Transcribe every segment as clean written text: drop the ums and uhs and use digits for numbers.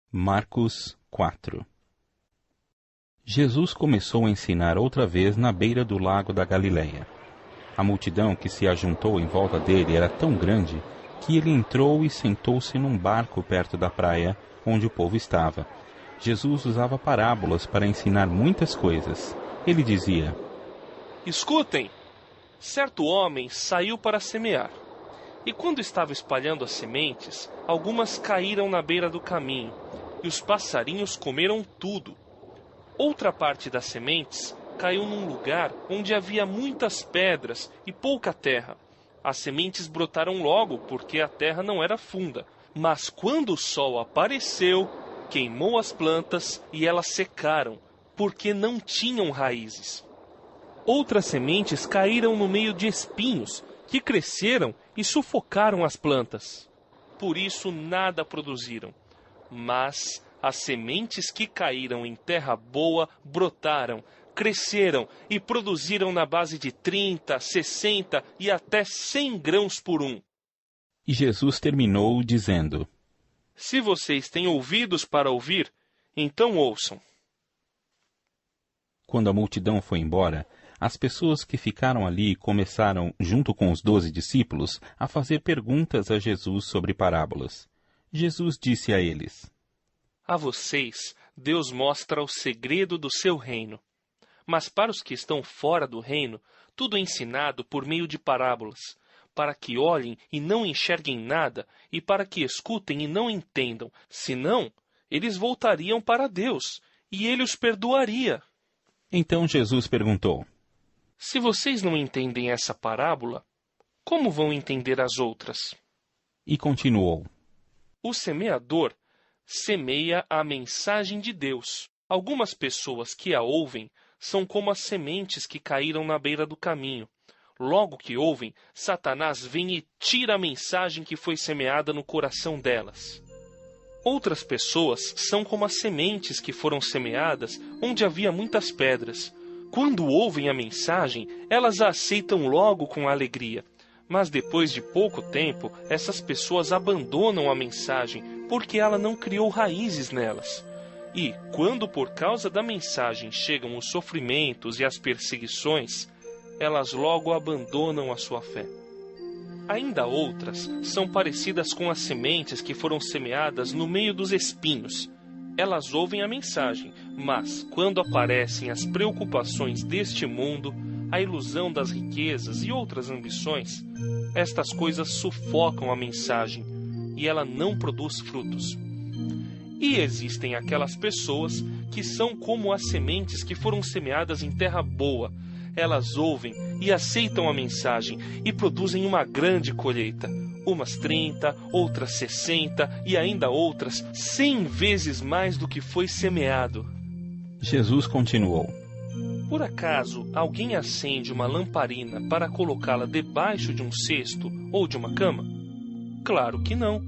Marcos 4. Jesus começou a ensinar outra vez na beira do lago da Galileia. A multidão que se ajuntou em volta dele era tão grande que ele entrou e sentou-se num barco perto da praia, onde o povo estava. Jesus usava parábolas para ensinar muitas coisas. Ele dizia: Escutem! Certo homem saiu para semear. E quando estava espalhando as sementes, algumas caíram na beira do caminho, e os passarinhos comeram tudo. Outra parte das sementes caiu num lugar onde havia muitas pedras e pouca terra. As sementes brotaram logo, porque a terra não era funda. Mas quando o sol apareceu, queimou as plantas e elas secaram, porque não tinham raízes. Outras sementes caíram no meio de espinhos, que cresceram e sufocaram as plantas. Por isso nada produziram. Mas as sementes que caíram em terra boa brotaram, cresceram e produziram na base de 30, 60 e até 100 grãos por um. E Jesus terminou dizendo: Se vocês têm ouvidos para ouvir, então ouçam. Quando a multidão foi embora, as pessoas que ficaram ali começaram, junto com os 12 discípulos, a fazer perguntas a Jesus sobre parábolas. Jesus disse a eles: A vocês, Deus mostra o segredo do seu reino. Mas para os que estão fora do reino, tudo é ensinado por meio de parábolas, para que olhem e não enxerguem nada, e para que escutem e não entendam. Senão, eles voltariam para Deus, e Ele os perdoaria. Então Jesus perguntou: Se vocês não entendem essa parábola, como vão entender as outras? E continuou: O semeador semeia a mensagem de Deus. Algumas pessoas que a ouvem são como as sementes que caíram na beira do caminho. Logo que ouvem, Satanás vem e tira a mensagem que foi semeada no coração delas. Outras pessoas são como as sementes que foram semeadas onde havia muitas pedras. Quando ouvem a mensagem, elas a aceitam logo com alegria. Mas depois de pouco tempo, essas pessoas abandonam a mensagem porque ela não criou raízes nelas. E, quando por causa da mensagem chegam os sofrimentos e as perseguições, elas logo abandonam a sua fé. Ainda outras são parecidas com as sementes que foram semeadas no meio dos espinhos. Elas ouvem a mensagem, mas quando aparecem as preocupações deste mundo, a ilusão das riquezas e outras ambições, estas coisas sufocam a mensagem e ela não produz frutos. E existem aquelas pessoas que são como as sementes que foram semeadas em terra boa. Elas ouvem e aceitam a mensagem e produzem uma grande colheita. Umas 30, outras 60 e ainda outras 100 vezes mais do que foi semeado. Jesus continuou: Por acaso alguém acende uma lamparina para colocá-la debaixo de um cesto ou de uma cama? Claro que não.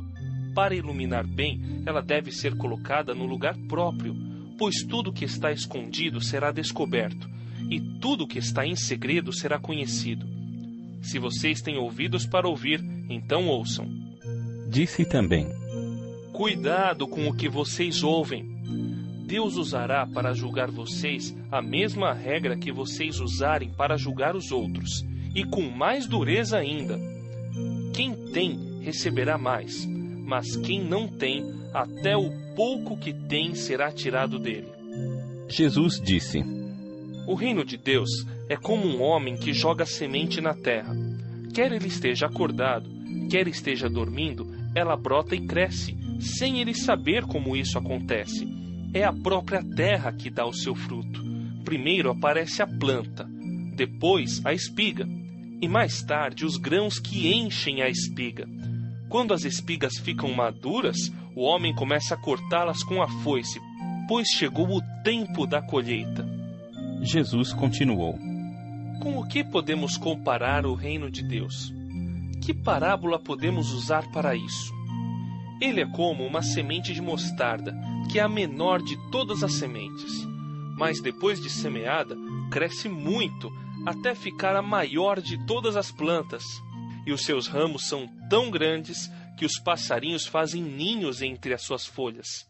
Para iluminar bem, ela deve ser colocada no lugar próprio, pois tudo que está escondido será descoberto, e tudo que está em segredo será conhecido. Se vocês têm ouvidos para ouvir, então ouçam. Disse também: Cuidado com o que vocês ouvem. Deus usará para julgar vocês a mesma regra que vocês usarem para julgar os outros, e com mais dureza ainda. Quem tem, receberá mais, mas quem não tem, até o pouco que tem será tirado dele. Jesus disse: O reino de Deus é como um homem que joga semente na terra. Quer ele esteja acordado, quer esteja dormindo, ela brota e cresce, sem ele saber como isso acontece. É a própria terra que dá o seu fruto. Primeiro aparece a planta, depois a espiga, e mais tarde os grãos que enchem a espiga. Quando as espigas ficam maduras, o homem começa a cortá-las com a foice, pois chegou o tempo da colheita. Jesus continuou: Com o que podemos comparar o reino de Deus? Que parábola podemos usar para isso? Ele é como uma semente de mostarda, que é a menor de todas as sementes. Mas depois de semeada, cresce muito, até ficar a maior de todas as plantas. E os seus ramos são tão grandes que os passarinhos fazem ninhos entre as suas folhas.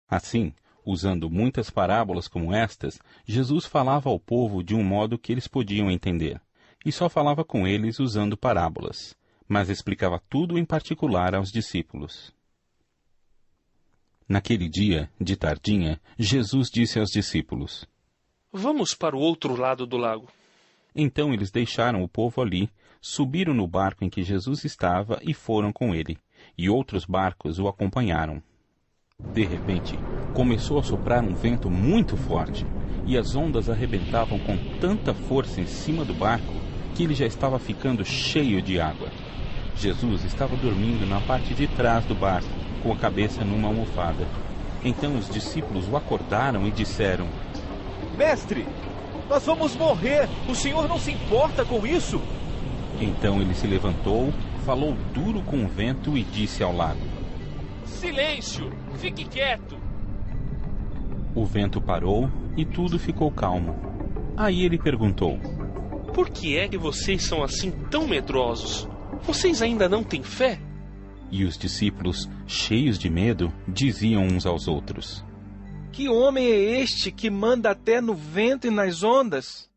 Assim, usando muitas parábolas como estas, Jesus falava ao povo de um modo que eles podiam entender, e só falava com eles usando parábolas, mas explicava tudo em particular aos discípulos. Naquele dia, de tardinha, Jesus disse aos discípulos: Vamos para o outro lado do lago. Então eles deixaram o povo ali, subiram no barco em que Jesus estava e foram com ele, e outros barcos o acompanharam. De repente, começou a soprar um vento muito forte, e as ondas arrebentavam com tanta força em cima do barco que ele já estava ficando cheio de água. Jesus estava dormindo na parte de trás do barco, com a cabeça numa almofada. Então os discípulos o acordaram e disseram: Mestre, nós vamos morrer! O senhor não se importa com isso? Então ele se levantou, falou duro com o vento e disse ao lago: Silêncio! Fique quieto! O vento parou e tudo ficou calmo. Aí ele perguntou: Por que é que vocês são assim tão medrosos? Vocês ainda não têm fé? E os discípulos, cheios de medo, diziam uns aos outros: Que homem é este que manda até no vento e nas ondas?